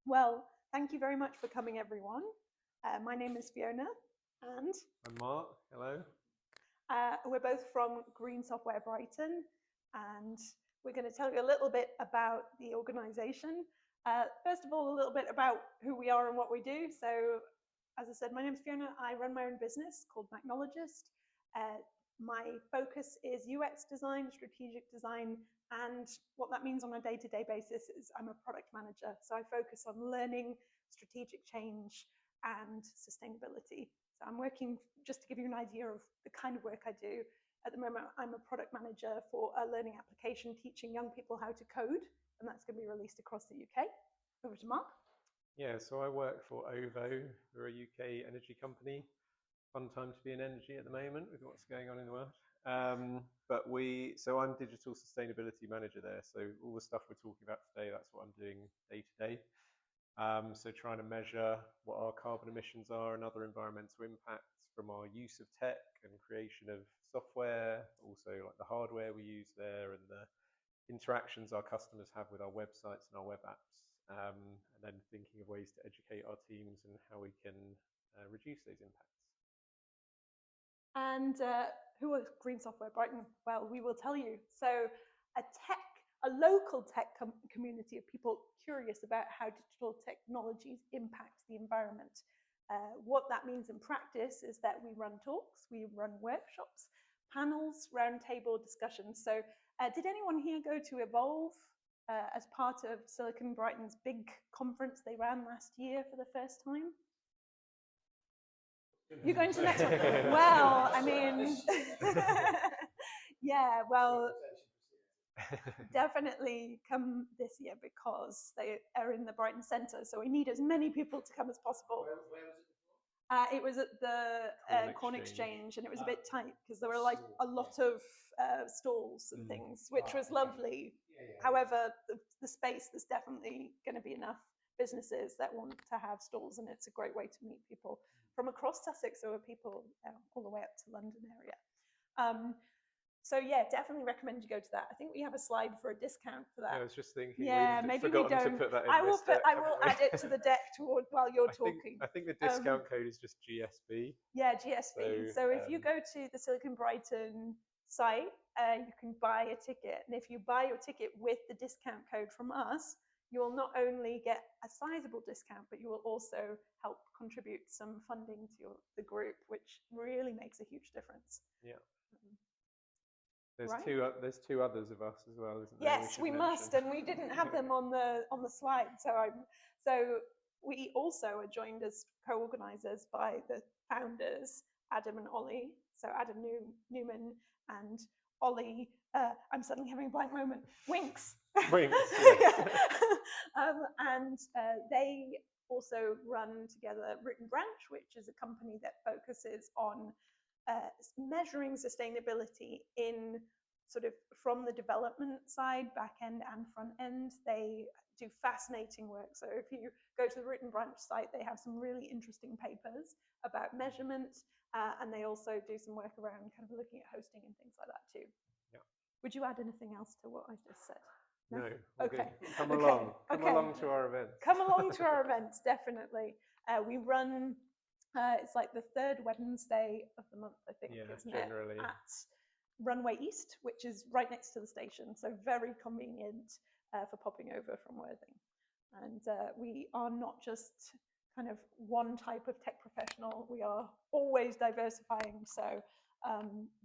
Well, thank you very much for coming, everyone. My name is Fiona, and I'm Mark. Hello. we're both from Green Software Brighton, and we're going to tell you a little bit about the organisation. First of all, a little bit about who we are and what we do. So, as I said, my name is Fiona. I run my own business called Macknowlogist. My focus is UX design, strategic design, and what that means on a day-to-day basis is I'm a product manager. So I focus on learning, strategic change, and sustainability. So I'm working, just to give you an idea of the kind of work I do. At the moment, I'm a product manager for a learning application teaching young people how to code, and that's going to be released across the UK. Over to Mark. Yeah, so I work for OVO. We're a UK energy company. Fun time to be in energy at the moment with what's going on in the world. So I'm digital sustainability manager there. So all the stuff we're talking about today, that's what I'm doing day to day. So trying to measure what our carbon emissions are and other environmental impacts from our use of tech and creation of software, also like the hardware we use there and the interactions our customers have with our websites and our web apps, and then thinking of ways to educate our teams and how we can reduce those impacts. And who is Green Software Brighton? Well, we will tell you. So a local tech community of people curious about how digital technologies impact the environment. What that means in practice is that we run talks, we run workshops, panels, roundtable discussions. So did anyone here go to Evolve as part of Silicon Brighton's big conference they ran last year for the first time? You're going to the next one? Well, I mean, yeah, well, definitely come this year because they are in the Brighton Centre, so we need as many people to come as possible. Where was it? It was at the Corn Exchange, and it was a bit tight because there were like a lot of stalls and things, which was lovely. However, the space, there's definitely going to be enough businesses that want to have stalls, and it's a great way to meet people from across Sussex or people all the way up to London area. So yeah, definitely recommend you go to that. I think we have a slide for a discount for that. Yeah, I was just thinking. Yeah, maybe we don't. To put that in I will add it to the deck while you're talking. I think the discount code is just GSB. Yeah, GSB. So if you go to the Silicon Brighton site, you can buy a ticket, and if you buy your ticket with the discount code from us, you will not only get a sizable discount, but you will also help contribute some funding to the group, which really makes a huge difference. Yeah. There's two others of us as well, isn't there? Yes, we must, and we didn't have them on the slide. So we also are joined as co-organisers by the founders, Adam and Ollie. So Adam Newman and Ollie. I'm suddenly having a blank moment. Winks. Winks. And they also run together Written Branch, which is a company that focuses on measuring sustainability in sort of from the development side, back end and front end. They do fascinating work. So if you go to the Written Branch site, they have some really interesting papers about measurement, and they also do some work around kind of looking at hosting and things like that too. Yeah. Would you add anything else to what I just said? No. Okay. Come along. Come along to our events. Come along to our events, definitely. We run. It's like the third Wednesday of the month, I think, isn't generally. it? At Runway East, which is right next to the station, so very convenient for popping over from Worthing. And we are not just kind of one type of tech professional, we are always diversifying. So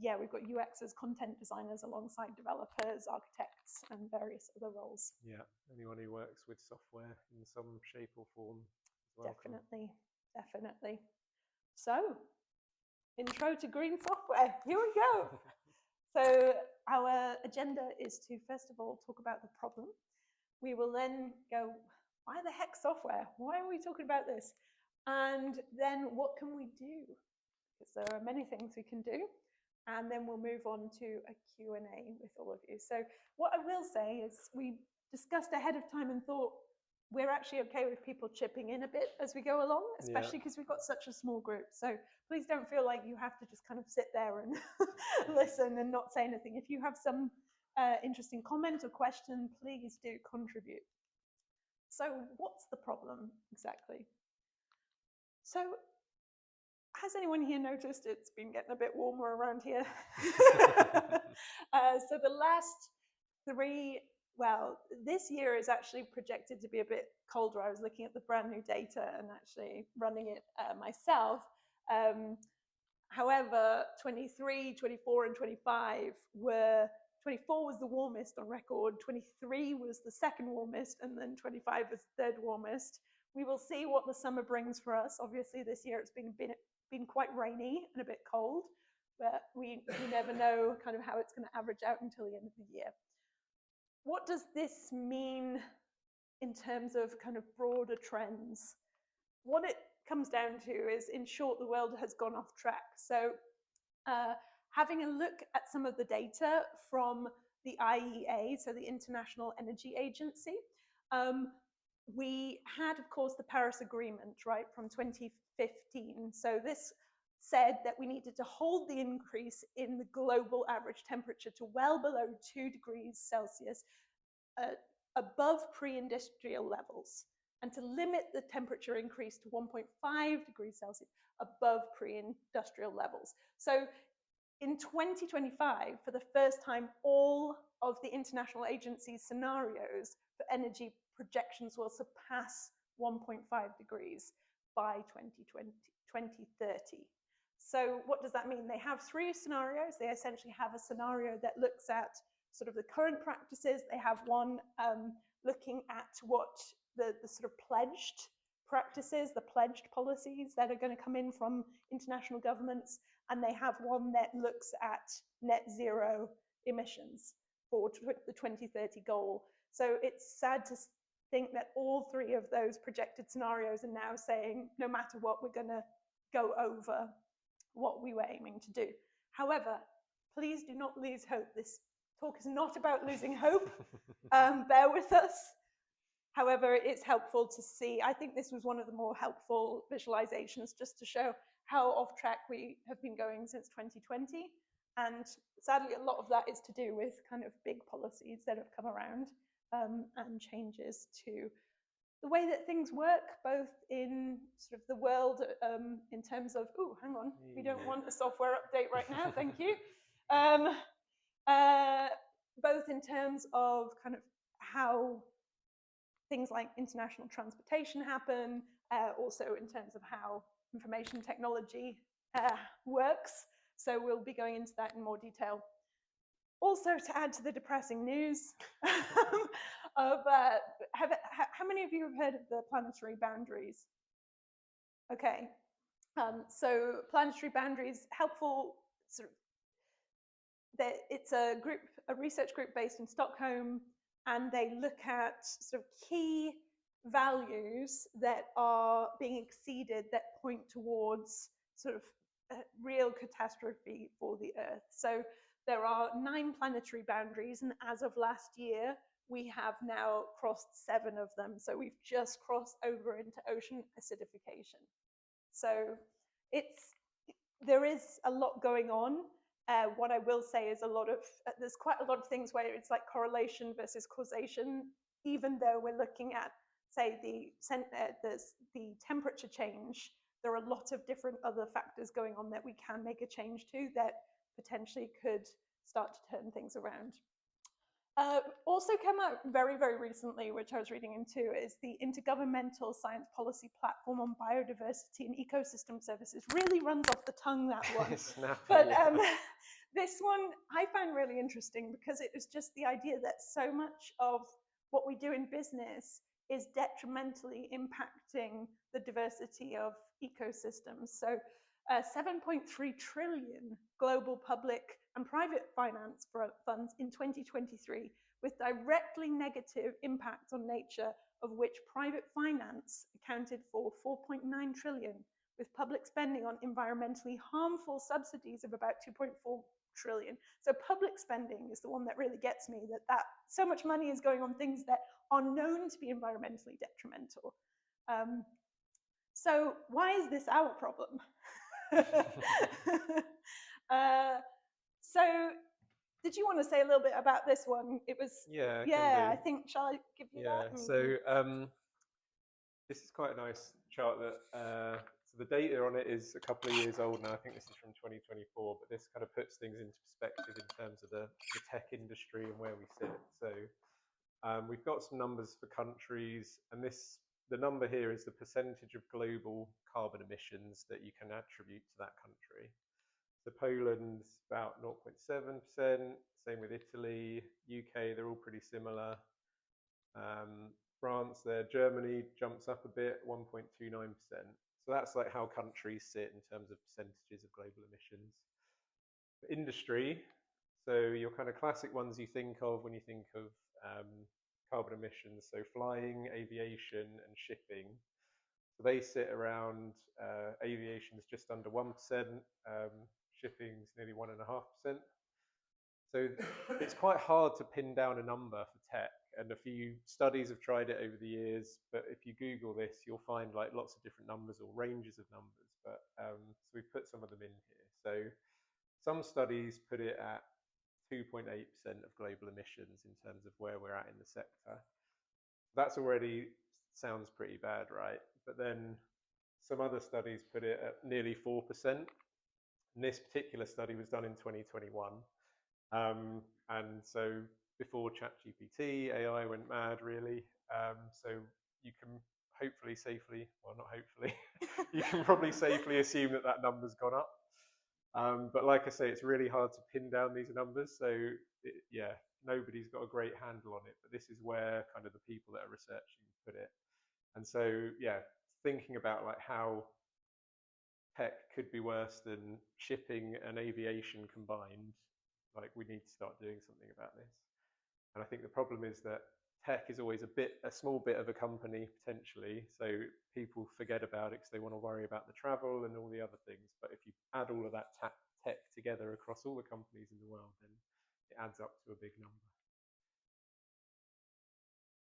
yeah, we've got UXers, content designers alongside developers, architects, and various other roles. Yeah, anyone who works with software in some shape or form is welcome. Definitely. So, intro to Green Software, here we go. So our agenda is to first of all talk about the problem. We will then go, why the heck software? Why are we talking about this? And then what can we do? Because there are many things we can do. And then we'll move on to a Q&A with all of you. So what I will say is we discussed ahead of time and thought we're actually okay with people chipping in a bit as we go along, especially because we've got such a small group. So please don't feel like you have to just kind of sit there and listen and not say anything. If you have some interesting comment or question, please do contribute. So what's the problem exactly? So has anyone here noticed it's been getting a bit warmer around here? So the last 3, well, this year is actually projected to be a bit colder. I was looking at the brand new data and actually running it myself. However, 23, 24, and 25 were, 24 was the warmest on record, 23 was the second warmest, and then 25 was the third warmest. We will see what the summer brings for us. Obviously, this year it's been quite rainy and a bit cold, but we never know kind of how it's going to average out until the end of the year. What does this mean in terms of kind of broader trends? What it comes down to is, in short, the world has gone off track. So having a look at some of the data from the IEA, so the International Energy Agency, we had, of course, the Paris Agreement, right, from 2015. So this said that we needed to hold the increase in the global average temperature to well below 2 degrees Celsius above pre-industrial levels, and to limit the temperature increase to 1.5 degrees Celsius above pre-industrial levels. So in 2025, for the first time, all of the international agencies' scenarios for energy projections will surpass 1.5 degrees by 2030. So what does that mean? They have 3 scenarios. They essentially have a scenario that looks at sort of the current practices. They have one looking at what the sort of pledged practices, the pledged policies that are going to come in from international governments, and they have one that looks at net zero emissions for the 2030 goal. So it's sad to think that all 3 of those projected scenarios are now saying, no matter what, we're going to go over what we were aiming to do. However, please do not lose hope. This talk is not about losing hope. Bear with us. However, it's helpful to see. I think this was one of the more helpful visualizations just to show how off track we have been going since 2020. And sadly, a lot of that is to do with kind of big policies that have come around and changes to the way that things work, both in sort of the world in terms of, oh, hang on, we don't want a software update right now, thank you. Both in terms of kind of how things like international transportation happen, also in terms of how information technology works. So we'll be going into that in more detail. Also, to add to the depressing news of, how many of you have heard of the planetary boundaries? Okay, so planetary boundaries, helpful sort of, it's a research group based in Stockholm, and they look at sort of key values that are being exceeded that point towards sort of real catastrophe for the Earth. So there are 9 planetary boundaries, and as of last year, we have now crossed 7 of them. So we've just crossed over into ocean acidification. So there is a lot going on. What I will say is there's quite a lot of things where it's like correlation versus causation, even though we're looking at, say, the temperature change. There are a lot of different other factors going on that we can make a change to that potentially could start to turn things around. Also come out very, very recently, which I was reading into, is the Intergovernmental Science Policy Platform on Biodiversity and Ecosystem Services. Really runs off the tongue, that one. But this one I found really interesting because it was just the idea that so much of what we do in business is detrimentally impacting the diversity of ecosystems. So 7.3 trillion global public and private finance funds in 2023, with directly negative impacts on nature, of which private finance accounted for 4.9 trillion, with public spending on environmentally harmful subsidies of about 2.4 trillion. So public spending is the one that really gets me, that so much money is going on things that are known to be environmentally detrimental. So why is this our problem? So did you want to say a little bit about this one? It was, I think, shall I give you that? So This is quite a nice chart that, so the data on it is a couple of years old now. I think this is from 2024, but this kind of puts things into perspective in terms of the tech industry and where we sit. So we've got some numbers for countries, and the number here is the percentage of global carbon emissions that you can attribute to that country. So Poland's about 0.7%, same with Italy, UK, they're all pretty similar. France there, Germany jumps up a bit, 1.29%. So that's like how countries sit in terms of percentages of global emissions. For industry, so your kind of classic ones you think of when you think of carbon emissions, so flying, aviation and shipping. So they sit around, aviation's just under 1%, shipping's nearly 1.5%. So it's quite hard to pin down a number for tech, and a few studies have tried it over the years, but if you Google this, you'll find like lots of different numbers or ranges of numbers, but so we've put some of them in here. So some studies put it at 2.8% of global emissions in terms of where we're at in the sector. That's already sounds pretty bad, right? But then some other studies put it at nearly 4%. And this particular study was done in 2021. And so before ChatGPT, AI went mad really. So you can hopefully safely, well not hopefully, you can probably safely assume that that number's gone up. But like I say, it's really hard to pin down these numbers. So yeah, nobody's got a great handle on it, but this is where kind of the people that are researching put it. And so yeah, thinking about like how tech could be worse than shipping and aviation combined, like we need to start doing something about this. And I think the problem is that tech is always a small bit of a company potentially, so people forget about it because they want to worry about the travel and all the other things. But if you add all of that tech together across all the companies in the world, then it adds up to a big number.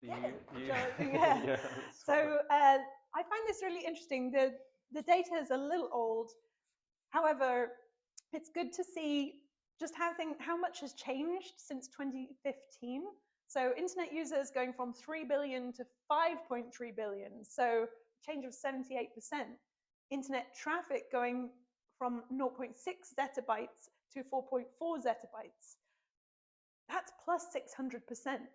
Yeah. So I find this really interesting. The data is a little old. However, it's good to see just how much has changed since 2015. So internet users going from 3 billion to 5.3 billion. So a change of 78%. Internet traffic going from 0.6 zettabytes to 4.4 zettabytes. That's plus 600%.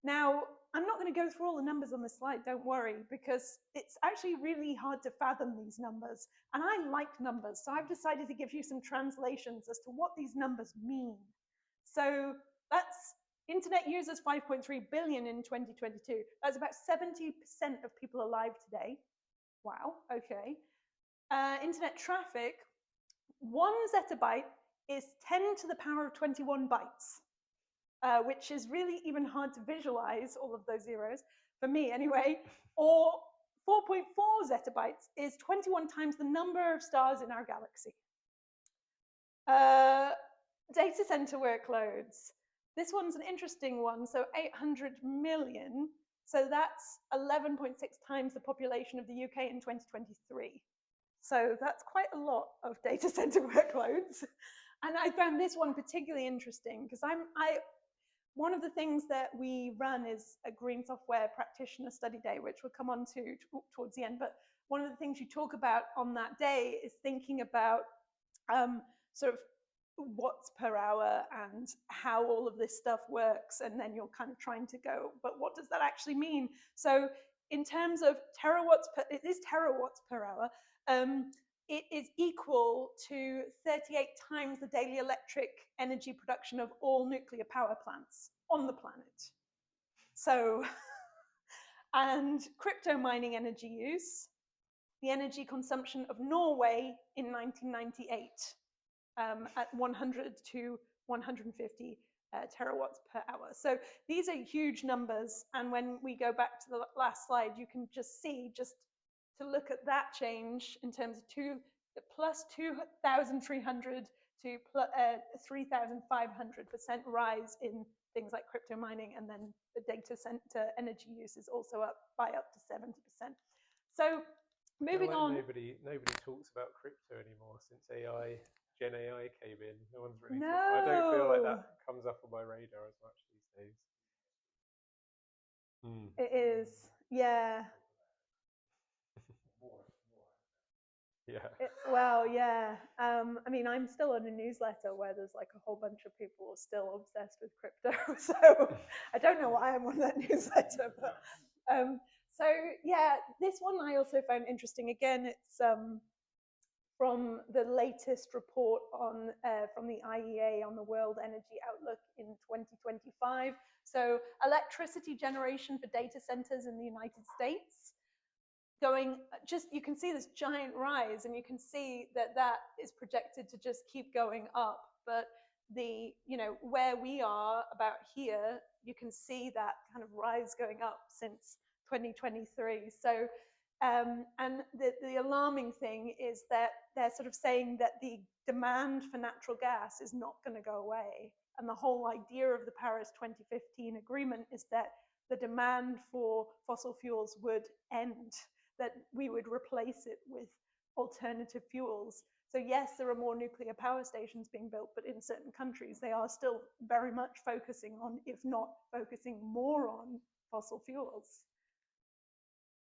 Now, I'm not going to go through all the numbers on this slide, don't worry, because it's actually really hard to fathom these numbers. And I like numbers, so I've decided to give you some translations as to what these numbers mean. So that's internet users 5.3 billion in 2022. That's about 70% of people alive today. Wow, okay. Internet traffic, 1 zettabyte is 10 to the power of 21 bytes. Which is really even hard to visualize, all of those zeros, for me anyway, or 4.4 zettabytes is 21 times the number of stars in our galaxy. Data center workloads. This one's an interesting one, so 800 million, so that's 11.6 times the population of the UK in 2023. So that's quite a lot of data center workloads. And I found this one particularly interesting because one of the things that we run is a Green Software Practitioner Study Day, which we'll come on to towards the end. But one of the things you talk about on that day is thinking about sort of watts per hour and how all of this stuff works. And then you're kind of trying to go, but what does that actually mean? So in terms of it is terawatts per hour. It is equal to 38 times the daily electric energy production of all nuclear power plants on the planet. So, and crypto mining energy use, the energy consumption of Norway in 1998 at 100 to 150 terawatts per hour. So these are huge numbers. And when we go back to the last slide, you can just see, just to look at that change in terms of plus 2,300 to 3,500% rise in things like crypto mining, and then the data center energy use is also up to 70%. So moving on. Nobody talks about crypto anymore since Gen AI came in. No one's really I don't feel like that comes up on my radar as much these days. It is, yeah. Well, yeah. I mean, I'm still on a newsletter where there's like a whole bunch of people still obsessed with crypto. So I don't know why I'm on that newsletter, but so yeah, this one I also found interesting. Again, it's from the latest report on from the IEA on the World Energy Outlook in 2025. So electricity generation for data centers in the United States going just, you can see this giant rise, and you can see that that is projected to just keep going up. But the, you know, where we are about here, you can see that kind of rise going up since 2023. So and the alarming thing is that they're sort of saying that the demand for natural gas is not going to go away. And the whole idea of the Paris 2015 agreement is that the demand for fossil fuels would end, that we would replace it with alternative fuels. So yes, there are more nuclear power stations being built, but in certain countries, they are still very much focusing on, if not focusing more on, fossil fuels.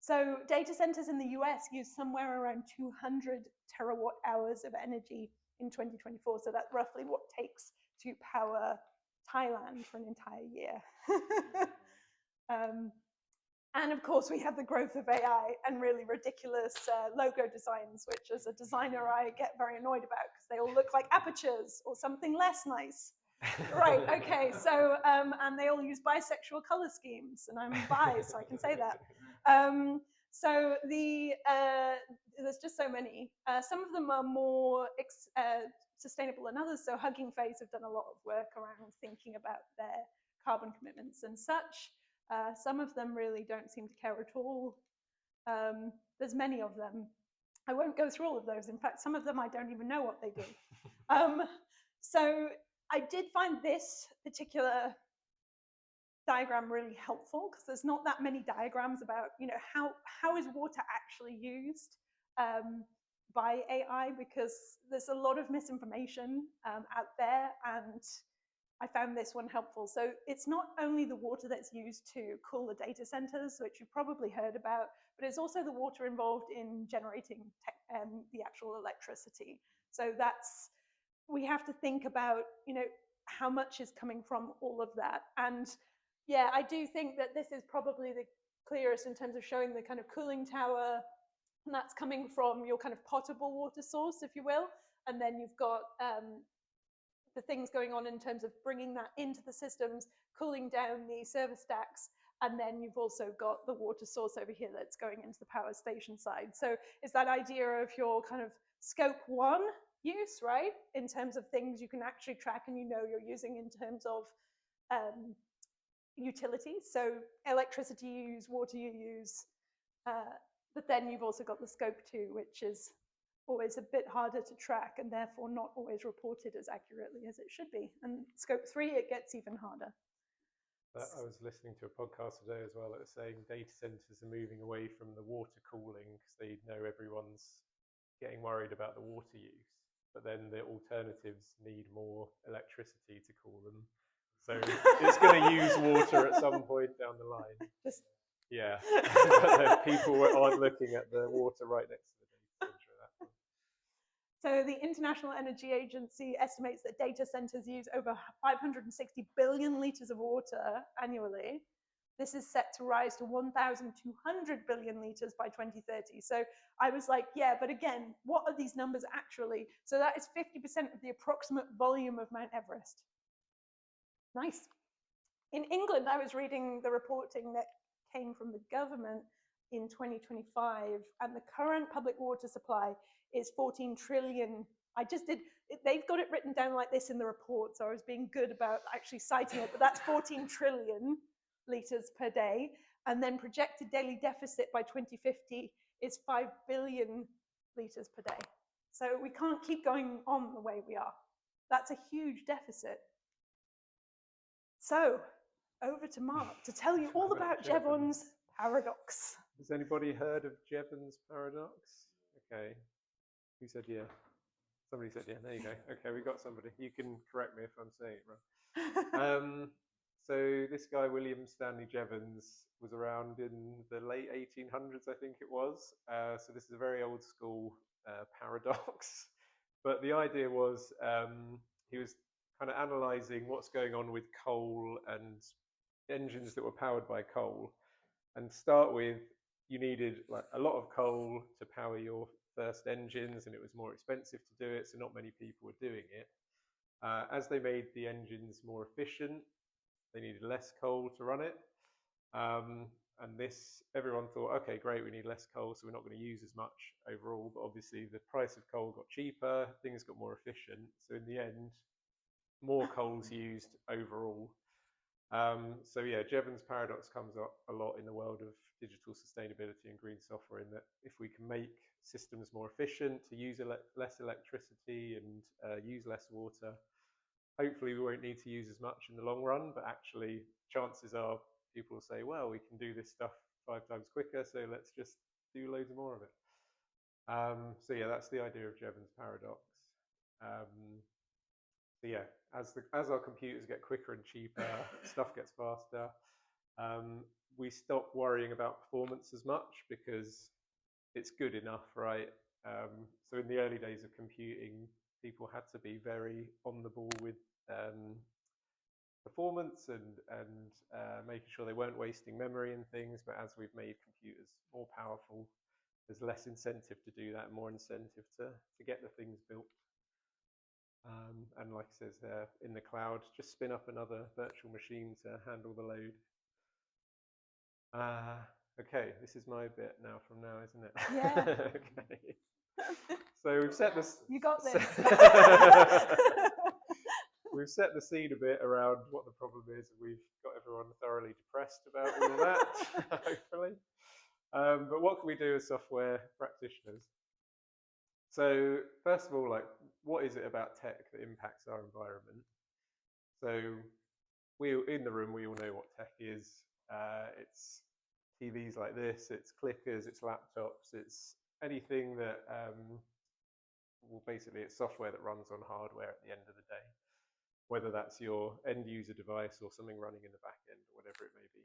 So data centers in the US use somewhere around 200 terawatt hours of energy in 2024. So that's roughly what it takes to power Thailand for an entire year. And of course, we have the growth of AI and really ridiculous logo designs, which as a designer, I get very annoyed about because they all look like apertures or something less nice. Right, okay, so, and they all use bisexual color schemes, and I'm bi, so I can say that. So there's just so many. Some of them are more sustainable than others. So Hugging Face have done a lot of work around thinking about their carbon commitments and such. Some of them really don't seem to care at all. There's many of them. I won't go through all of those. In fact, some of them I don't even know what they do. So I did find this particular diagram really helpful because there's not that many diagrams about, you know, how is water actually used by AI, because there's a lot of misinformation out there, and I found this one helpful. So it's not only the water that's used to cool the data centers, which you've probably heard about, but it's also the water involved in generating the actual electricity. So that's, we have to think about, you know, how much is coming from all of that. And yeah, I do think that this is probably the clearest in terms of showing the kind of cooling tower, and that's coming from your kind of potable water source, if you will. And then you've got the things going on in terms of bringing that into the systems, cooling down the server stacks, and then you've also got the water source over here that's going into the power station side. So it's that idea of your kind of scope one use, right? In terms of things you can actually track and you know you're using in terms of utilities. So electricity you use, water you use, but then you've also got the scope two, which is always a bit harder to track and therefore not always reported as accurately as it should be. And scope three, it gets even harder. I was listening to a podcast today as well that was saying data centers are moving away from the water cooling because they know everyone's getting worried about the water use, but then the alternatives need more electricity to cool them. So it's going to use water at some point down the line. Yeah, but people aren't looking at the water right next to the data center at that point. So the International Energy Agency estimates that data centers use over 560 billion liters of water annually. This is set to rise to 1,200 billion liters by 2030. So I was like, yeah, but again, what are these numbers actually? So that is 50% of the approximate volume of Mount Everest. Nice. In England, I was reading the reporting that came from the government in 2025, and the current public water supply is 14 trillion. I just did, they've got it written down like this in the report, so I was being good about actually citing it, but that's 14 trillion liters per day. And then projected daily deficit by 2050 is 5 billion liters per day. So we can't keep going on the way we are. That's a huge deficit. So over to Mark to tell you all about Jevons paradox. Has anybody heard of Jevons paradox? Okay. Who said yeah? Somebody said yeah. There you go. Okay, we got somebody. You can correct me if I'm saying it wrong. So this guy, William Stanley Jevons, was around in the late 1800s, I think it was. So this is a very old school paradox. But the idea was he was kind of analysing what's going on with coal and engines that were powered by coal. And to start with, you needed like a lot of coal to power your first engines, and it was more expensive to do it, so not many people were doing it. As they made the engines more efficient, they needed less coal to run it. And this, everyone thought, okay, great, we need less coal, so we're not going to use as much overall. But obviously, the price of coal got cheaper, things got more efficient. So in the end, more coal's used overall. So yeah, Jevons paradox comes up a lot in the world of digital sustainability and green software, in that if we can make systems more efficient to use less electricity and use less water, hopefully we won't need to use as much in the long run, but actually chances are people will say, well, we can do this stuff 5 times quicker, so let's just do loads more of it. So yeah, that's the idea of Jevons paradox. So yeah, as our computers get quicker and cheaper, stuff gets faster, we stop worrying about performance as much because it's good enough, right? So in the early days of computing, people had to be very on the ball with performance and making sure they weren't wasting memory and things. But as we've made computers more powerful, there's less incentive to do that, and more incentive to get the things built. And like it says there, in the cloud, just spin up another virtual machine to handle the load. Okay, this is my bit now from now, isn't it? Yeah. Okay. So we've set this. You got this. We've set the scene a bit around what the problem is. We've got everyone thoroughly depressed about all of that, hopefully. But what can we do as software practitioners? So first of all, like, what is it about tech that impacts our environment? So in the room, we all know what tech is. It's TVs like this, it's clickers, it's laptops, it's anything that, well, basically it's software that runs on hardware at the end of the day, whether that's your end user device or something running in the back end or whatever it may be.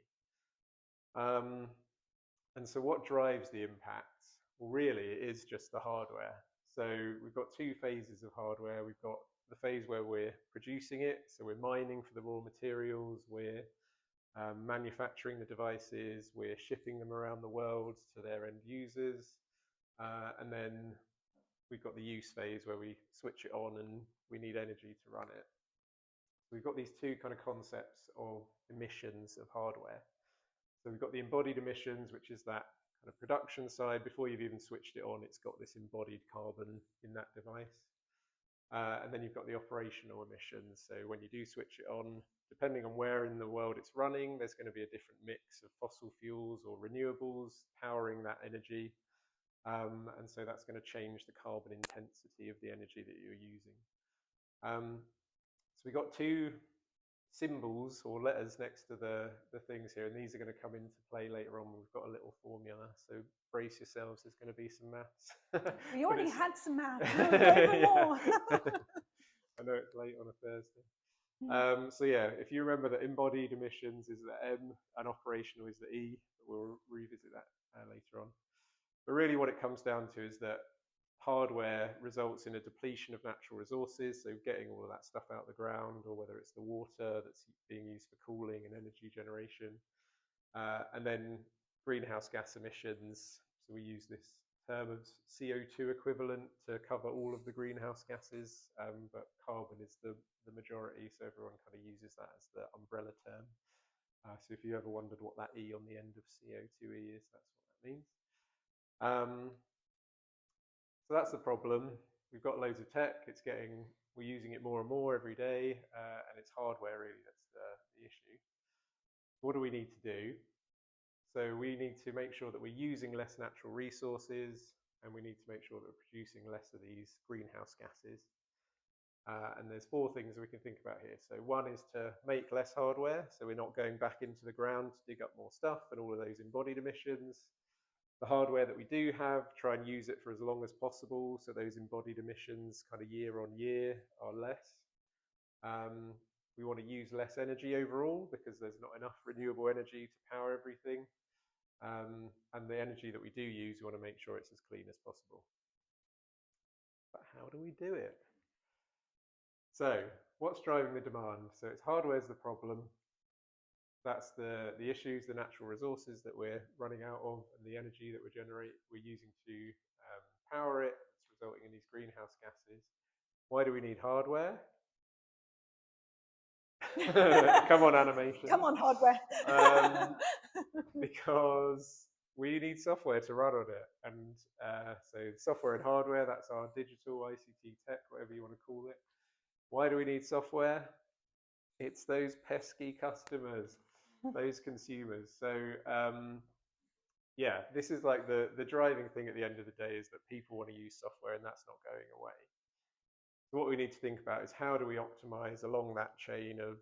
And so what drives the impacts? Well, really, it is just the hardware. So we've got 2 phases of hardware. We've got the phase where we're producing it. So we're mining for the raw materials, we're manufacturing the devices, we're shipping them around the world to their end users. And then we've got the use phase where we switch it on and we need energy to run it. We've got these 2 kind of concepts of emissions of hardware. So we've got the embodied emissions, which is that kind of production side. Before you've even switched it on, it's got this embodied carbon in that device. And then you've got the operational emissions. So when you do switch it on, depending on where in the world it's running, there's going to be a different mix of fossil fuels or renewables powering that energy. And so that's going to change the carbon intensity of the energy that you're using. So we've got 2 symbols or letters next to the things here, and these are going to come into play later on. We've got a little formula, so brace yourselves, there's going to be some maths. We already had some maths. Go for more. I know it's late on a Thursday. So yeah, if you remember that embodied emissions is the M and operational is the E, we'll revisit that later on. But really what it comes down to is that hardware results in a depletion of natural resources, so getting all of that stuff out of the ground, or whether it's the water that's being used for cooling and energy generation. And then greenhouse gas emissions, so we use this term of CO2 equivalent to cover all of the greenhouse gases, but carbon is the majority, so everyone kind of uses that as the umbrella term. So if you ever wondered what that E on the end of CO2E is, that's what that means. So that's the problem. We've got loads of tech. We're using it more and more every day, and it's hardware really that's the issue. What do we need to do? So we need to make sure that we're using less natural resources, and we need to make sure that we're producing less of these greenhouse gases. And there's 4 things we can think about here. So one is to make less hardware, so we're not going back into the ground to dig up more stuff and all of those embodied emissions. The hardware that we do have, try and use it for as long as possible, so those embodied emissions kind of year on year are less. We want to use less energy overall because there's not enough renewable energy to power everything. And the energy that we do use, we want to make sure it's as clean as possible. But how do we do it? So what's driving the demand? So it's hardware's the problem. That's the issues, the natural resources that we're running out of, and the energy that we're using to power it. It's resulting in these greenhouse gases. Why do we need hardware? Come on, animation. Come on, hardware. Because we need software to run on it. And so software and hardware, that's our digital, ICT, tech, whatever you want to call it. Why do we need software? It's those pesky customers, those consumers. So yeah, this is like the driving thing at the end of the day is that people want to use software, and that's not going away. So what we need to think about is how do we optimize along that chain of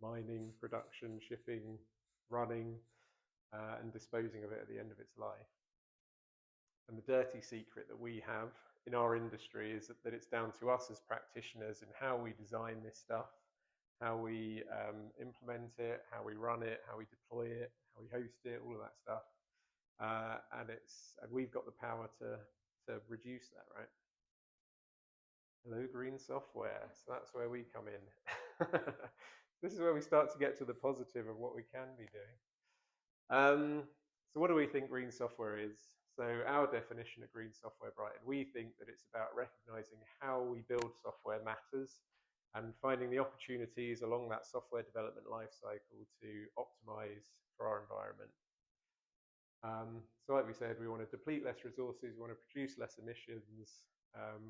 mining, production, shipping, running, and disposing of it at the end of its life. And the dirty secret that we have in our industry is that it's down to us as practitioners and how we design this stuff, how we implement it, how we run it, how we deploy it, how we host it, all of that stuff. And we've got the power to reduce that, right? Hello, Green Software. So that's where we come in. This is where we start to get to the positive of what we can be doing. So what do we think Green Software is? So our definition of Green Software Brighton, we think that it's about recognizing how we build software matters and finding the opportunities along that software development lifecycle to optimize for our environment. So like we said, we want to deplete less resources, we want to produce less emissions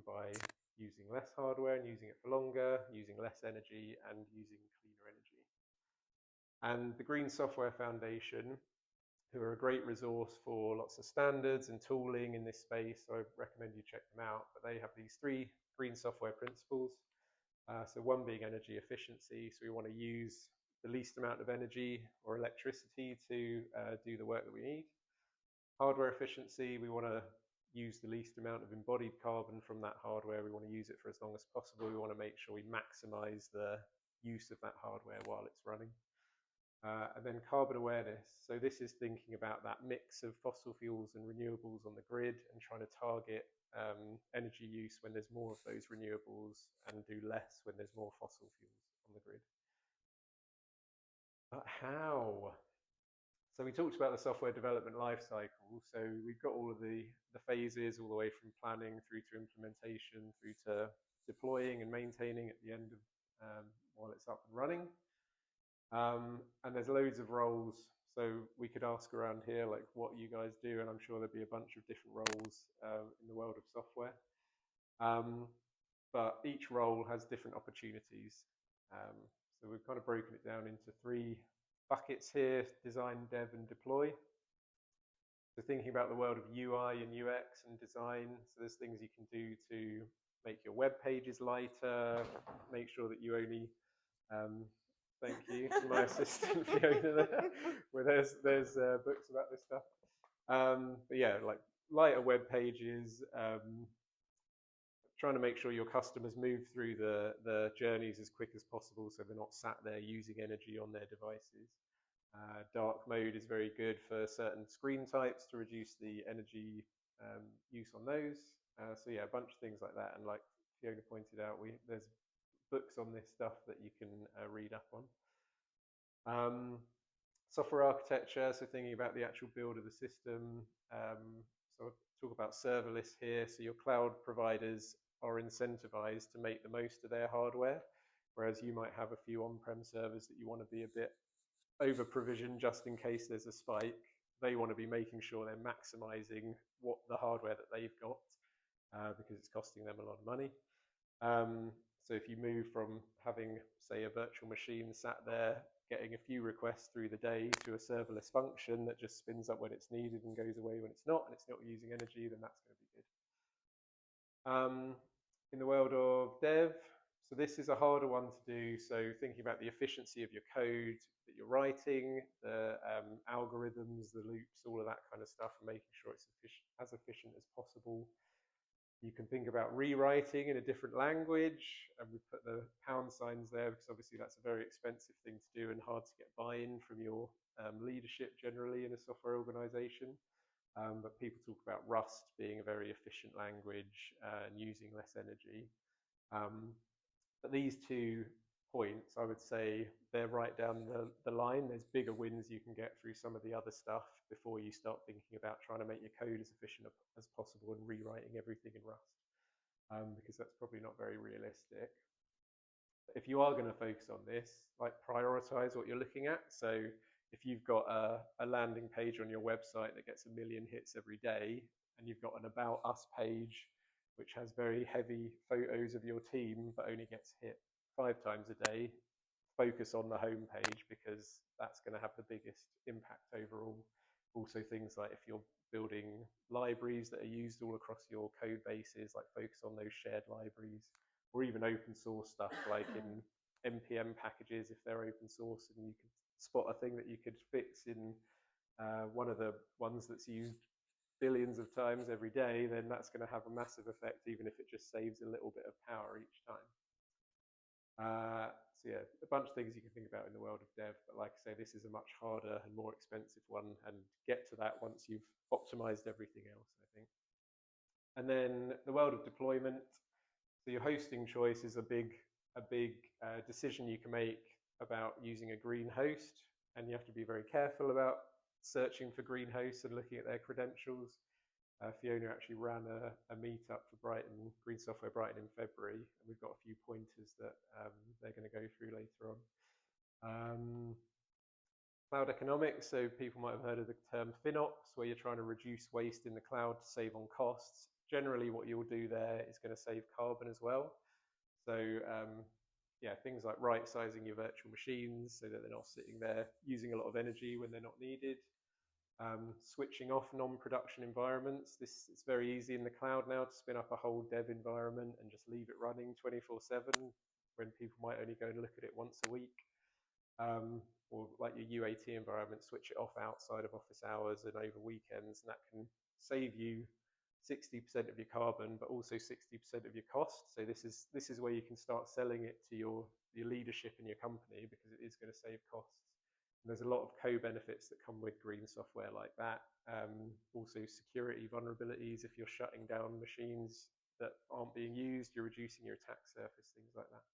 by using less hardware and using it for longer, using less energy and using cleaner energy. And the Green Software Foundation, who are a great resource for lots of standards and tooling in this space, so I recommend you check them out, but they have these 3 green software principles. So one being energy efficiency, so we want to use the least amount of energy or electricity to do the work that we need. Hardware efficiency, we want to use the least amount of embodied carbon from that hardware. We want to use it for as long as possible. We want to make sure we maximize the use of that hardware while it's running. And then carbon awareness. So this is thinking about that mix of fossil fuels and renewables on the grid and trying to target energy use when there's more of those renewables and do less when there's more fossil fuels on the grid. But how? So we talked about the software development lifecycle. So we've got all of the phases all the way from planning through to implementation, through to deploying and maintaining at the end of while it's up and running. And there's loads of roles. So we could ask around here, like what you guys do, and I'm sure there'd be a bunch of different roles in the world of software. But each role has different opportunities. So we've kind of broken it down into 3 buckets here: design, dev, and deploy. So thinking about the world of UI and UX and design, so there's things you can do to make your web pages lighter, make sure that you only thank you, my assistant Fiona there, where there's books about this stuff. But yeah, like lighter web pages, trying to make sure your customers move through the journeys as quick as possible so they're not sat there using energy on their devices. Dark mode is very good for certain screen types to reduce the energy use on those. So yeah, a bunch of things like that. And like Fiona pointed out, there's books on this stuff that you can read up on. Software architecture, so thinking about the actual build of the system. So I'll talk about serverless here. So your cloud providers are incentivized to make the most of their hardware, whereas you might have a few on-prem servers that you want to be a bit over provisioned just in case there's a spike. They want to be making sure they're maximizing what the hardware that they've got because it's costing them a lot of money. So if you move from having, say, a virtual machine sat there getting a few requests through the day to a serverless function that just spins up when it's needed and goes away when it's not, and it's not using energy, then that's going to be good. In the world of dev, so this is a harder one to do. So thinking about the efficiency of your code that you're writing, the algorithms, the loops, all of that kind of stuff, and making sure it's as efficient as possible. You can think about rewriting in a different language, and we put the pound signs there because obviously that's a very expensive thing to do and hard to get buy-in from your leadership generally in a software organization. But people talk about Rust being a very efficient language and using less energy. But these 2 points, I would say they're right down the line. There's bigger wins you can get through some of the other stuff before you start thinking about trying to make your code as efficient as possible and rewriting everything in Rust, because that's probably not very realistic. But if you are going to focus on this, like, prioritize what you're looking at. So if you've got a landing page on your website that gets 1 million hits every day, and you've got an About Us page which has very heavy photos of your team but only gets hit 5 times a day, focus on the home page because that's going to have the biggest impact overall. Also things like if you're building libraries that are used all across your code bases, like focus on those shared libraries, or even open source stuff like in NPM packages if they're open source and you can spot a thing that you could fix in one of the ones that's used billions of times every day, then that's going to have a massive effect even if it just saves a little bit of power each time. So yeah, a bunch of things you can think about in the world of dev, but like I say, this is a much harder and more expensive one, and get to that once you've optimized everything else, I think. And then the world of deployment. So your hosting choice is a big decision you can make about using a green host, and you have to be very careful about searching for green hosts and looking at their credentials. Fiona actually ran a meetup for Brighton, Green Software Brighton in February, and we've got a few pointers that they're going to go through later on. Cloud economics, so people might have heard of the term FinOps, where you're trying to reduce waste in the cloud to save on costs. Generally what you'll do there is going to save carbon as well. So yeah, things like right-sizing your virtual machines so that they're not sitting there using a lot of energy when they're not needed. Switching off non-production environments. It's very easy in the cloud now to spin up a whole dev environment and just leave it running 24/7 when people might only go and look at it once a week. Or like your UAT environment, switch it off outside of office hours and over weekends, and that can save you 60% of your carbon, but also 60% of your cost. So this is where you can start selling it to your leadership in your company, because it is going to save costs. And there's a lot of co-benefits that come with green software like that. Also security vulnerabilities. If you're shutting down machines that aren't being used, you're reducing your attack surface, things like that.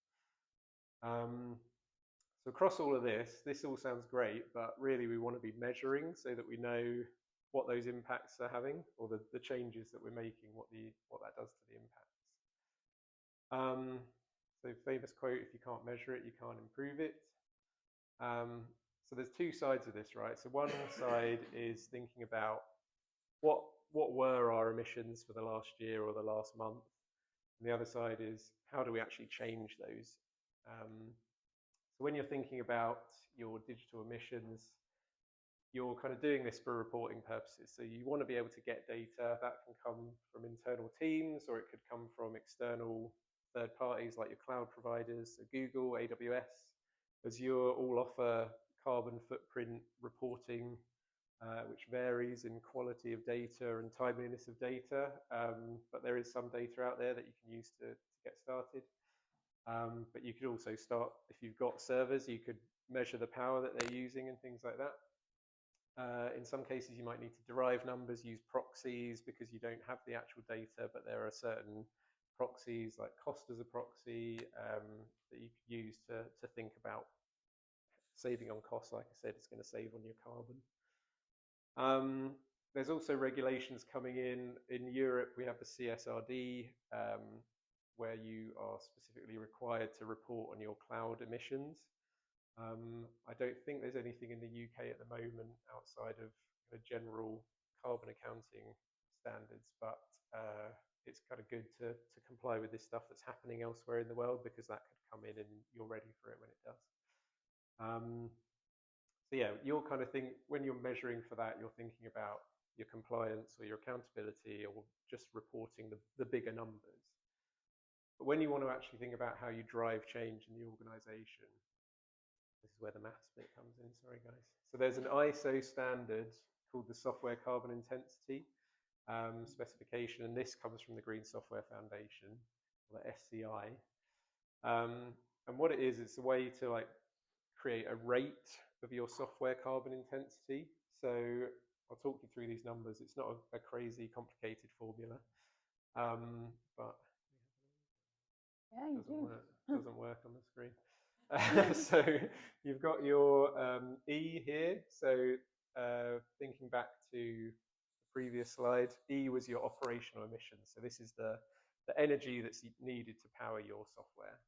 So across all of this all sounds great, but really we want to be measuring so that we know what those impacts are having, or the changes that we're making, what that does to the impacts. So famous quote, if you can't measure it, you can't improve it. So there's 2 sides of this, right? So one side is thinking about what were our emissions for the last year or the last month, and the other side is how do we actually change those. So when you're thinking about your digital emissions, you're kind of doing this for reporting purposes. So you want to be able to get data that can come from internal teams, or it could come from external third parties like your cloud providers, so Google, AWS, Azure, all offer carbon footprint reporting, which varies in quality of data and timeliness of data. But there is some data out there that you can use to get started. But you could also start, if you've got servers, you could measure the power that they're using and things like that. In some cases, you might need to derive numbers, use proxies, because you don't have the actual data, but there are certain proxies like cost as a proxy that you could use to think about saving on costs. Like I said, it's going to save on your carbon. There's also regulations coming in. In Europe, we have the CSRD, where you are specifically required to report on your cloud emissions. I don't think there's anything in the UK at the moment outside of general carbon accounting standards, but it's kind of good to comply with this stuff that's happening elsewhere in the world, because that could come in and you're ready for it when it does. So yeah, you're kind of when you're measuring for that, you're thinking about your compliance or your accountability, or just reporting the bigger numbers. But when you want to actually think about how you drive change in the organization, this is where the maths bit comes in, sorry guys. So there's an ISO standard called the Software Carbon Intensity, specification, and this comes from the Green Software Foundation, or the SCI. And what it is, it's a way to like create a rate of your software carbon intensity. So I'll talk you through these numbers. It's not a crazy complicated formula, but Yeah, you do. doesn't work on the screen. So you've got your E here. So thinking back to the previous slide, E was your operational emissions. So this is the energy that's needed to power your software.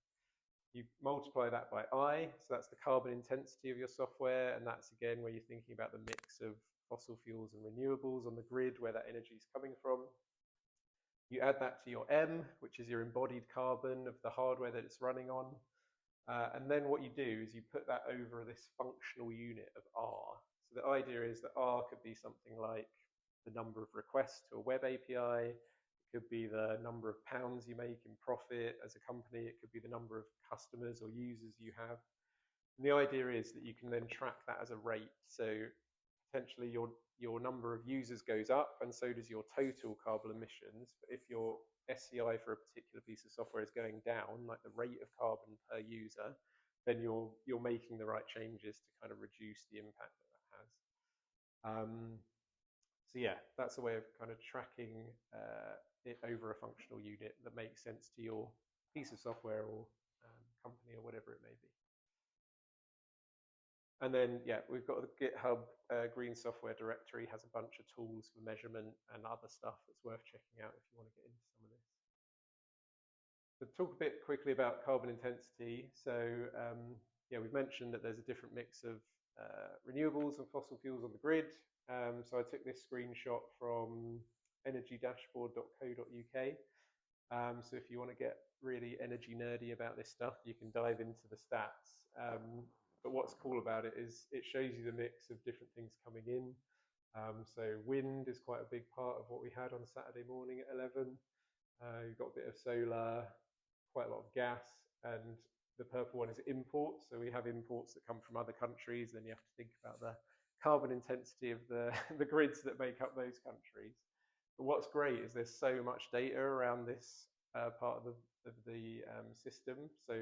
You multiply that by I, so that's the carbon intensity of your software, and that's again where you're thinking about the mix of fossil fuels and renewables on the grid, where that energy is coming from. You add that to your M, which is your embodied carbon of the hardware that it's running on. And then what you do is you put that over this functional unit of R. So the idea is that R could be something like the number of requests to a web API. It could be the number of pounds you make in profit as a company. It could be the number of customers or users you have. And the idea is that you can then track that as a rate. So potentially your number of users goes up, and so does your total carbon emissions. But if your SCI for a particular piece of software is going down, like the rate of carbon per user, then you're making the right changes to kind of reduce the impact that that has. So yeah, that's a way of kind of tracking it over a functional unit that makes sense to your piece of software or company or whatever it may be. And then, yeah, we've got the GitHub Green Software directory, has a bunch of tools for measurement and other stuff that's worth checking out if you want to get into some of this. So talk a bit quickly about carbon intensity. So yeah, we've mentioned that there's a different mix of renewables and fossil fuels on the grid. So I took this screenshot from energydashboard.co.uk. So if you want to get really energy nerdy about this stuff, you can dive into the stats. But what's cool about it is it shows you the mix of different things coming in. So wind is quite a big part of what we had on Saturday morning at 11. You've got a bit of solar, quite a lot of gas, and the purple one is imports. So we have imports that come from other countries. Then you have to think about the carbon intensity of the grids that make up those countries. But what's great is there's so much data around this part of the system. So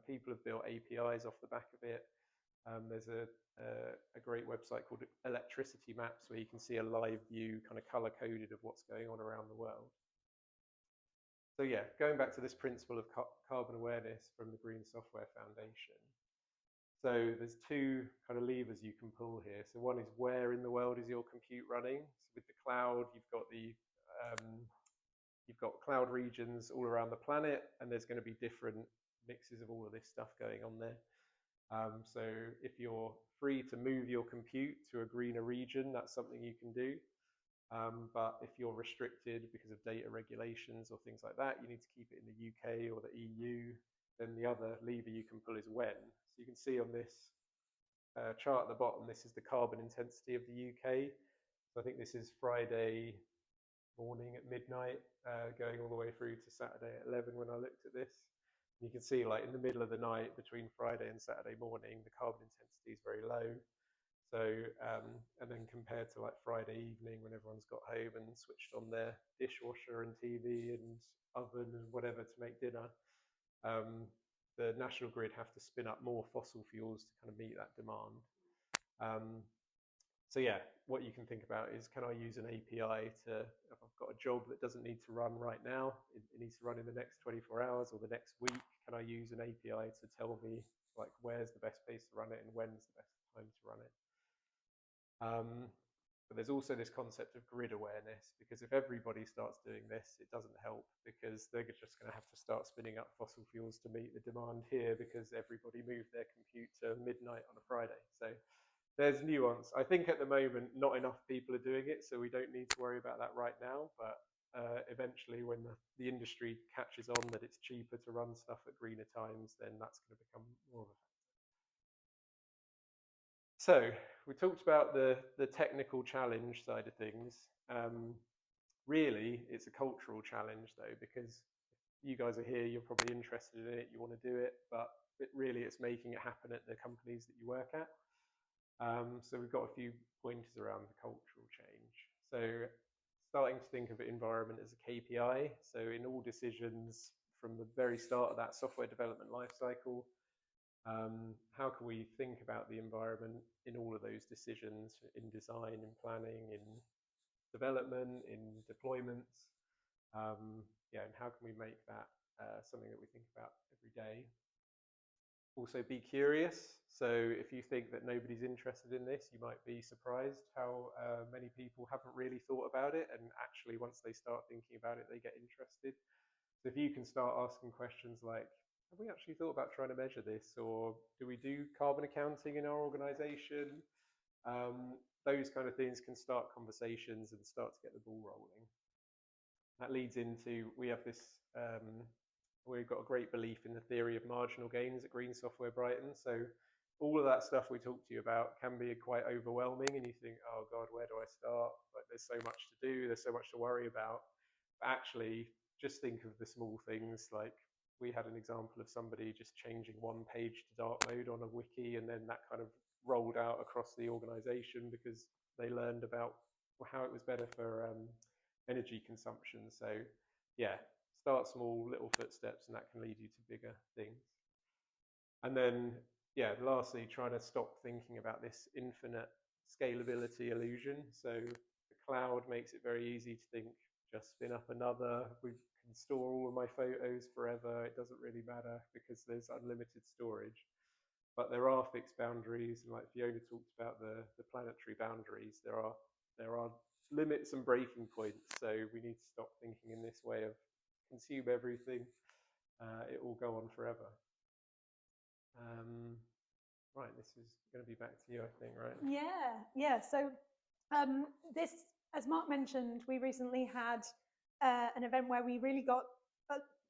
people have built APIs off the back of it. There's a great website called Electricity Maps where you can see a live view, kind of color coded, of what's going on around the world. So yeah, going back to this principle of carbon awareness from the Green Software Foundation. So there's two kind of levers you can pull here. So one is, where in the world is your compute running? So with the cloud, you've got cloud regions all around the planet, and there's going to be different mixes of all of this stuff going on there. So if you're free to move your compute to a greener region, that's something you can do. But if you're restricted because of data regulations or things like that, you need to keep it in the UK or the EU, then the other lever you can pull is when. So you can see on this chart at the bottom, this is the carbon intensity of the UK. So I think this is Friday morning at midnight, going all the way through to Saturday at 11 when I looked at this. You can see, like, in the middle of the night between Friday and Saturday morning, the carbon intensity is very low. So, and then compared to like Friday evening when everyone's got home and switched on their dishwasher and TV and oven and whatever to make dinner, the national grid have to spin up more fossil fuels to kind of meet that demand. So yeah, what you can think about is, can I use an API to, if I've got a job that doesn't need to run right now, it needs to run in the next 24 hours or the next week, can I use an API to tell me, like, where's the best place to run it and when's the best time to run it? But there's also this concept of grid awareness, because if everybody starts doing this, it doesn't help, because they're just going to have to start spinning up fossil fuels to meet the demand here, because everybody moved their compute to midnight on a Friday. So there's nuance. I think at the moment, not enough people are doing it, so we don't need to worry about that right now. But eventually, when the industry catches on that it's cheaper to run stuff at greener times, then that's going to become more of a factor. So we talked about the technical challenge side of things. Really, it's a cultural challenge, though, because you guys are here, you're probably interested in it, you want to do it, but really it's making it happen at the companies that you work at. So we've got a few pointers around the cultural change. So starting to think of environment as a KPI. So in all decisions from the very start of that software development lifecycle, how can we think about the environment in all of those decisions, in design, in planning, in development, in deployments? And how can we make that something that we think about every day? Also be curious. So if you think that nobody's interested in this, you might be surprised how many people haven't really thought about it, and actually once they start thinking about it, they get interested. So if you can start asking questions like, have we actually thought about trying to measure this, or do we do carbon accounting in our organization? Those kind of things can start conversations and start to get the ball rolling. That leads into, we have this, we've got a great belief in the theory of marginal gains at Green Software Brighton. So all of that stuff we talked to you about can be quite overwhelming, and you think, oh God, where do I start? Like, there's so much to do, there's so much to worry about. But actually, just think of the small things. Like, we had an example of somebody just changing one page to dark mode on a wiki, and then that kind of rolled out across the organization because they learned about how it was better for energy consumption. So yeah, start small, little footsteps, and that can lead you to bigger things. And then, yeah, lastly, trying to stop thinking about this infinite scalability illusion. So the cloud makes it very easy to think, just spin up another, we can store all of my photos forever, it doesn't really matter because there's unlimited storage. But there are fixed boundaries, and like Fiona talked about the planetary boundaries, there are limits and breaking points. So we need to stop thinking in this way of consume everything, it will go on forever. Right, this is going to be back to you, I think, right? Yeah. So this, as Mark mentioned, we recently had an event where we really got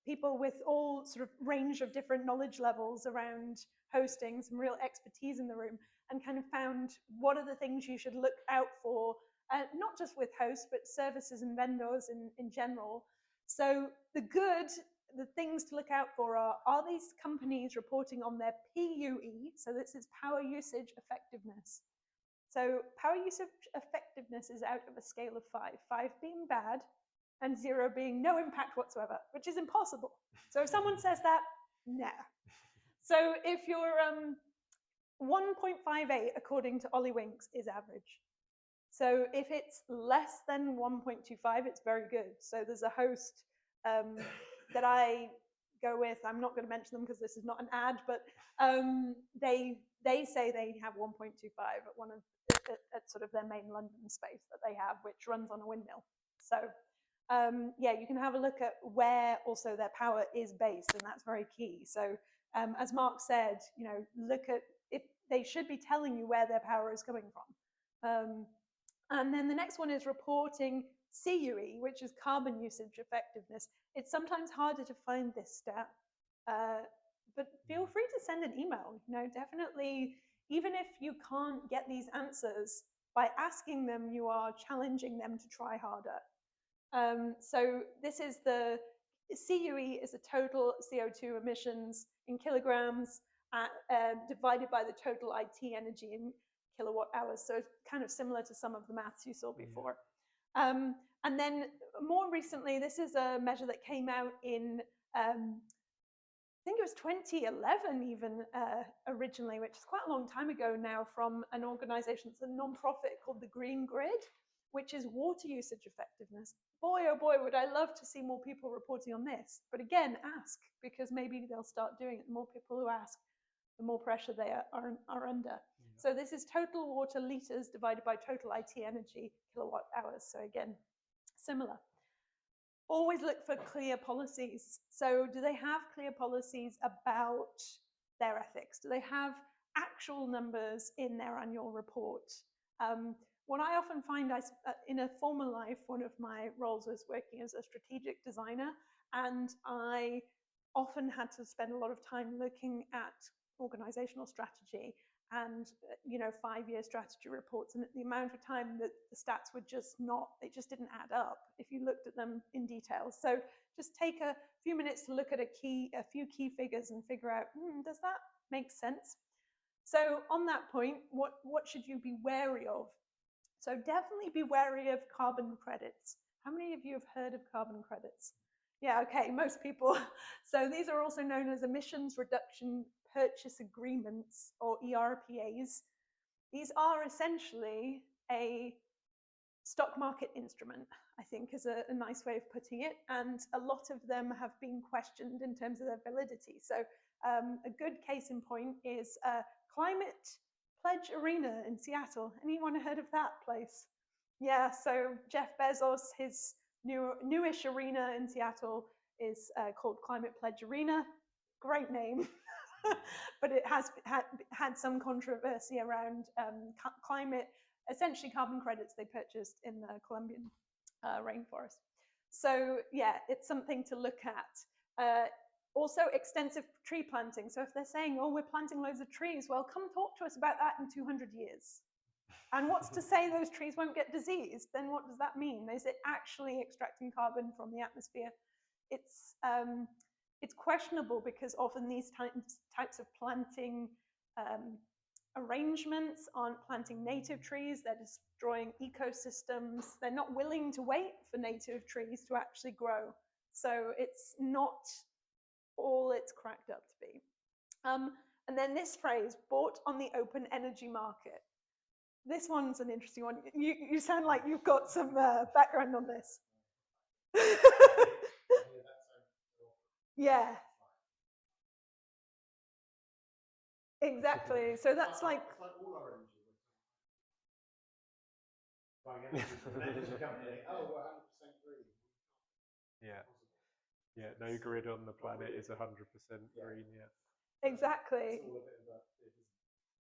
people with all sort of range of different knowledge levels around hosting, some real expertise in the room, and kind of found what are the things you should look out for, not just with hosts, but services and vendors in general. So the things to look out for are these companies reporting on their PUE? So this is power usage effectiveness. So power usage effectiveness is out of a scale of 5, 5 being bad and 0 being no impact whatsoever, which is impossible. So if someone says that, nah. So if you're 1.58 according to Ollie Winks is average. So if it's less than 1.25, it's very good. So there's a host that I go with. I'm not going to mention them because this is not an ad, but they say they have 1.25 at sort of their main London space that they have, which runs on a windmill. So yeah, you can have a look at where also their power is based, and that's very key. So as Mark said, look at if they should be telling you where their power is coming from. And then the next one is reporting CUE, which is carbon usage effectiveness. It's sometimes harder to find this stat, but feel free to send an email. Definitely, even if you can't get these answers, by asking them, you are challenging them to try harder. So this is the CUE is the total CO2 emissions in kilograms divided by the total IT energy in kilowatt hours. So it's kind of similar to some of the maths you saw before. And then more recently, this is a measure that came out in, I think it was 2011 even originally, which is quite a long time ago now, from an organization, it's a non-profit called the Green Grid, which is water usage effectiveness. Boy, oh boy, would I love to see more people reporting on this. But again, ask, because maybe they'll start doing it. The more people who ask, the more pressure they are under. Yeah. So this is total water liters divided by total IT energy kilowatt hours. So again, similar. Always look for clear policies. So do they have clear policies about their ethics? Do they have actual numbers in their annual report? What I often find in a former life, one of my roles was working as a strategic designer, and I often had to spend a lot of time looking at organizational strategy and 5-year strategy reports, and the amount of time that the stats were just didn't add up if you looked at them in detail. So just take a few minutes to look at a few key figures and figure out, does that make sense? So on that point, what should you be wary of? So definitely be wary of carbon credits. How many of you have heard of carbon credits? Yeah, okay, most people. So these are also known as emissions reduction purchase agreements, or ERPAs. These are essentially a stock market instrument, I think, is a nice way of putting it. And a lot of them have been questioned in terms of their validity. So a good case in point is Climate Pledge Arena in Seattle. Anyone heard of that place? Yeah, so Jeff Bezos, his newish arena in Seattle is called Climate Pledge Arena. Great name. But it has had some controversy around climate, essentially carbon credits they purchased in the Colombian rainforest. So yeah, it's something to look at. Also extensive tree planting. So if they're saying, oh, we're planting loads of trees, well, come talk to us about that in 200 years. And what's to say those trees won't get diseased? Then what does that mean? Is it actually extracting carbon from the atmosphere? It's questionable, because often these types of planting arrangements aren't planting native trees. They're destroying ecosystems. They're not willing to wait for native trees to actually grow. So it's not all it's cracked up to be. And then this phrase, bought on the open energy market. This one's an interesting one. You sound like you've got some background on this. Yeah. Exactly. So that's like all our energy company. Oh, we're 100% green. Yeah. Yeah, no grid on the planet is 100% green, yeah. Exactly.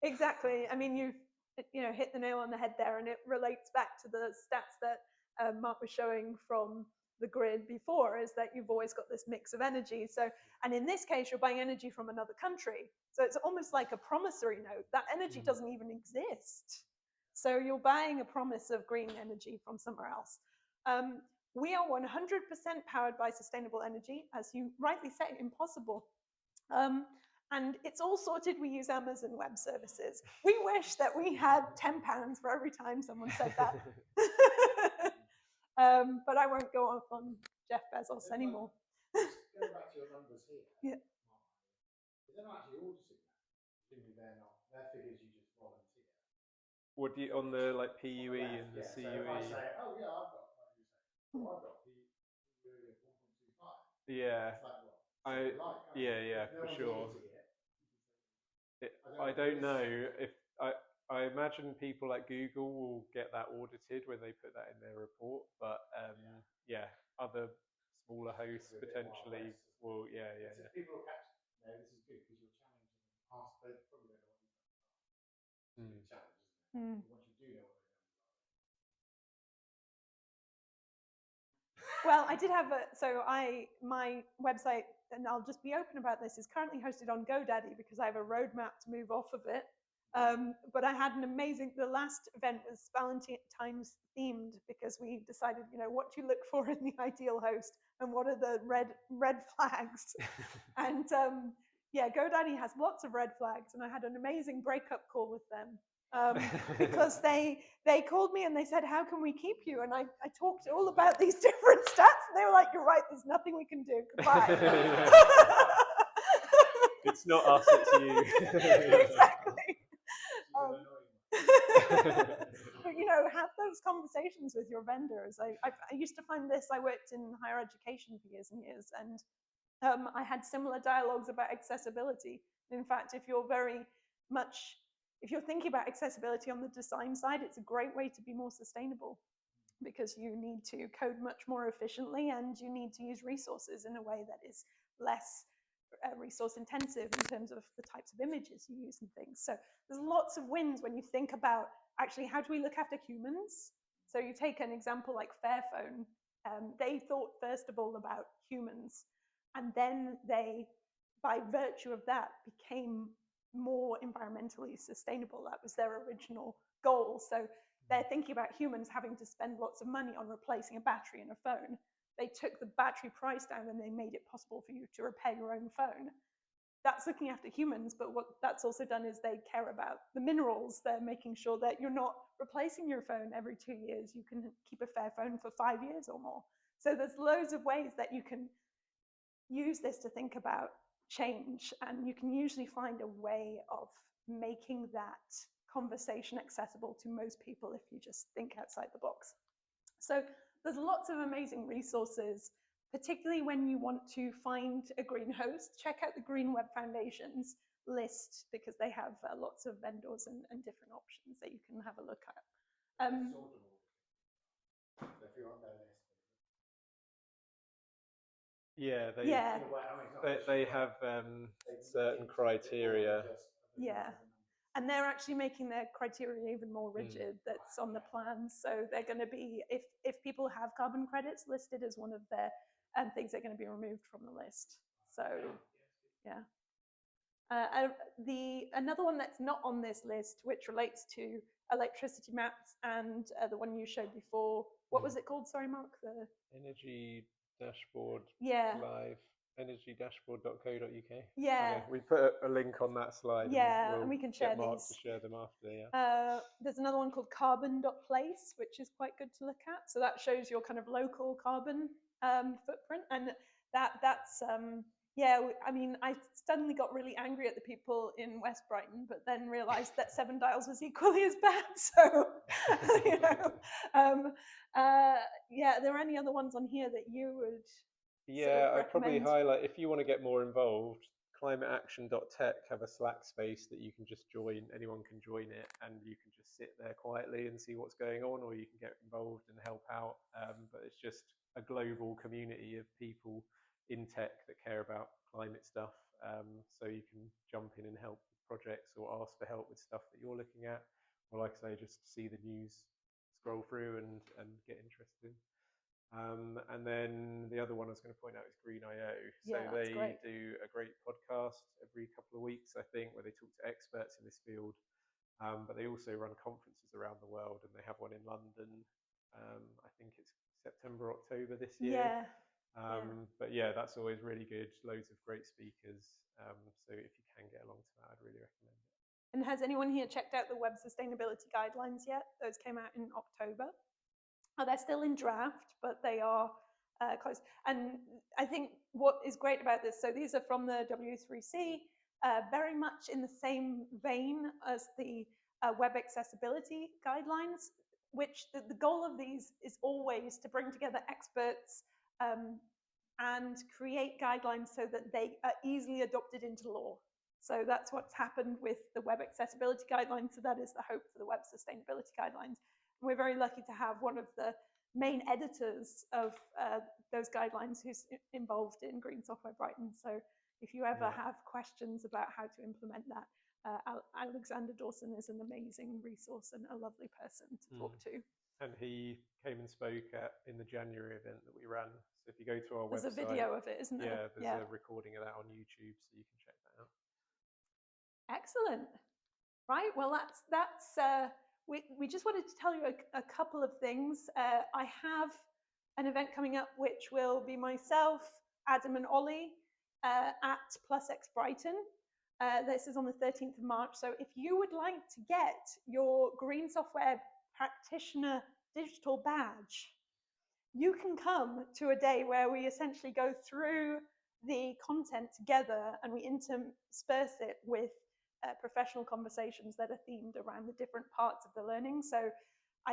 Exactly. I mean, you've hit the nail on the head there, and it relates back to the stats that Mark was showing from the grid before, is that you've always got this mix of energy. So, and in this case, you're buying energy from another country. So it's almost like a promissory note. That energy doesn't even exist. So you're buying a promise of green energy from somewhere else. We are 100% powered by sustainable energy, as you rightly say, impossible. And it's all sorted. We use Amazon Web Services. We wish that we had £10 for every time someone said that. But I won't go off on Jeff Bezos anymore. Going back to your numbers here. Yeah. They're not actually auditing that. Presumably they're not. They're figures you just volunteer. What do you, on the like PUE and the CUE? So if I say, oh yeah, I've got, like you say, oh, I've got PUE of 1.25. Yeah. It's like what? Yeah, for sure. I don't know if I imagine people like Google will get that audited when they put that in their report, but yeah, other smaller hosts potentially will. Yeah. People will catch. No, this is good because you're challenging them. Past, they probably don't know what you've done. It's a challenge, isn't it? Once you do know what they've done. Well, I did have my website, and I'll just be open about this, is currently hosted on GoDaddy because I have a roadmap to move off of it. But I had the last event was Valentine's themed, because we decided, what do you look for in the ideal host and what are the red flags? And yeah, GoDaddy has lots of red flags, and I had an amazing breakup call with them. Because they called me and they said, how can we keep you? And I talked all about these different stats, and they were like, you're right, there's nothing we can do, goodbye. It's not us, it's you. Exactly. But have those conversations with your vendors. I used to find this. I worked in higher education for years and years, and I had similar dialogues about accessibility. In fact, if you're thinking about accessibility on the design side, it's a great way to be more sustainable, because you need to code much more efficiently, and you need to use resources in a way that is less resource intensive in terms of the types of images you use and things. So there's lots of wins when you think about actually how do we look after humans. So you take an example like Fairphone. They thought first of all about humans, and then they, by virtue of that, became more environmentally sustainable. That was their original goal. So they're thinking about humans having to spend lots of money on replacing a battery in a phone. They took the battery price down and they made it possible for you to repair your own phone. that's looking after humans, but what that's also done is they care about the minerals. They're making sure that you're not replacing your phone every 2 years. You can keep a fair phone for 5 years or more. So there's loads of ways that you can use this to think about change, and you can usually find a way of making that conversation accessible to most people if you just think outside the box. So there's lots of amazing resources, particularly when you want to find a green host. Check out the Green Web Foundation's list, because they have lots of vendors and different options that you can have a look at. So if you're on their list, Yeah, Yeah. they have certain criteria. Yeah. And they're actually making their criteria even more rigid. That's on the plans. So they're going to be, if people have carbon credits listed as one of their things, they're going to be removed from the list. So, yeah. Another one that's not on this list, which relates to electricity maps and the one you showed before. What was it called? Sorry, Mark. The Energy Dashboard. Yeah. Live. Energydashboard.co.uk. Yeah. We put a link on that slide. Yeah, and we can share get Mark these. to share them after. Yeah. There's another one called carbon.place, which is quite good to look at. So that shows your kind of local carbon footprint, and that's yeah. I mean, I suddenly got really angry at the people in West Brighton, but then realised that 7 Dials was equally as bad. So, you know, yeah. Are there any other ones on here that you would? Yeah, I'd probably highlight, if you want to get more involved, climateaction.tech have a Slack space that you can just join. Anyone can join it, and you can just sit there quietly and see what's going on, or you can get involved and help out. But it's just a global community of people in tech that care about climate stuff. So you can jump in and help with projects, or ask for help with stuff that you're looking at. Or like I say, just see the news, scroll through and get interested in. And then the other one I was going to point out is Green.io. So Yeah, they great. do a great podcast every couple of weeks, I think, where they talk to experts in this field. But they also run conferences around the world, and they have one in London. I think it's September, October this year. Yeah. But yeah, that's always really good. Loads of great speakers. So if you can get along to that, I'd really recommend it. And has anyone here checked out the web sustainability guidelines yet? Those came out in October. They're still in draft, but they are close. And I think what is great about this, so these are from the W3C, very much in the same vein as the web accessibility guidelines, which the goal of these is always to bring together experts and create guidelines so that they are easily adopted into law. So that's what's happened with the web accessibility guidelines. So that is the hope for the web sustainability guidelines. We're very lucky to have one of the main editors of those guidelines who's involved in Green Software Brighton. So if you ever have questions about how to implement that, Alexander Dawson is an amazing resource and a lovely person to talk to. And he came and spoke in the January event that we ran. So if you go to our website, there's a video of it, isn't there? Yeah, there's a recording of that on YouTube, so you can check that out. Excellent. Right, well, we just wanted to tell you a couple of things. I have an event coming up which will be myself, Adam and Ollie at LTUX Brighton. This is on the 13th of March. So if you would like to get your Green Software Practitioner digital badge, you can come to a day where we essentially go through the content together and we intersperse it with professional conversations that are themed around the different parts of the learning. So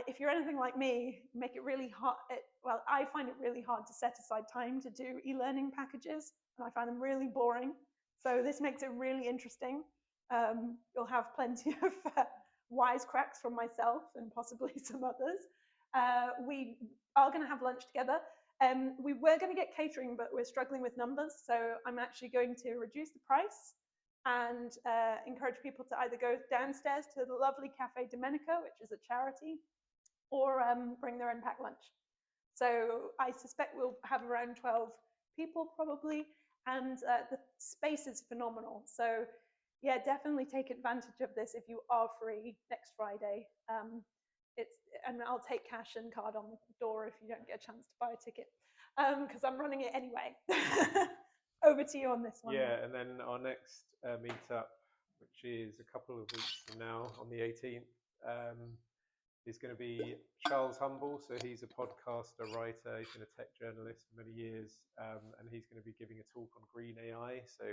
if you're anything like me, make it really hard. Well, I find it really hard to set aside time to do e-learning packages, and I find them really boring. So this makes it really interesting. You'll have plenty of wisecracks from myself and possibly some others. We are going to have lunch together. We were going to get catering, but we're struggling with numbers. So I'm actually going to reduce the price and encourage people to either go downstairs to the lovely Cafe Domenico, which is a charity, or bring their own packed lunch. So I suspect we'll have around 12 people probably, and the space is phenomenal. So yeah, definitely take advantage of this if you are free next Friday. And I'll take cash and card on the door if you don't get a chance to buy a ticket, because I'm running it anyway. over to you on this one. Yeah, and then our next meetup, which is a couple of weeks from now, on the 18th, is going to be Charles Humble. So he's a podcaster, writer. He's been a tech journalist for many years, and he's going to be giving a talk on green AI. So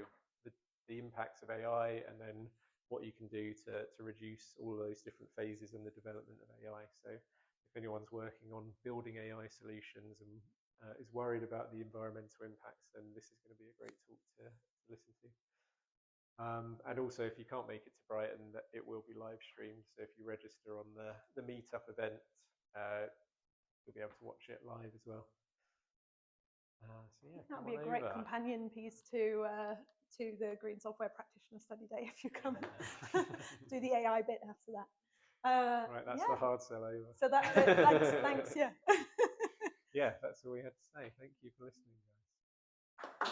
the impacts of AI, and then what you can do to reduce all of those different phases in the development of AI. So if anyone's working on building AI solutions and is worried about the environmental impacts, then this is going to be a great talk to listen to. And also, if you can't make it to Brighton, it will be live streamed. So if you register on the meetup event, you'll be able to watch it live as well. So yeah, that'll be a great companion piece to the Green Software Practitioner Study Day if you come. Do the AI bit after that. Right, that's the hard sell over. So that's it. Thanks. Yeah. Yeah, that's all we had to say. Thank you for listening, guys.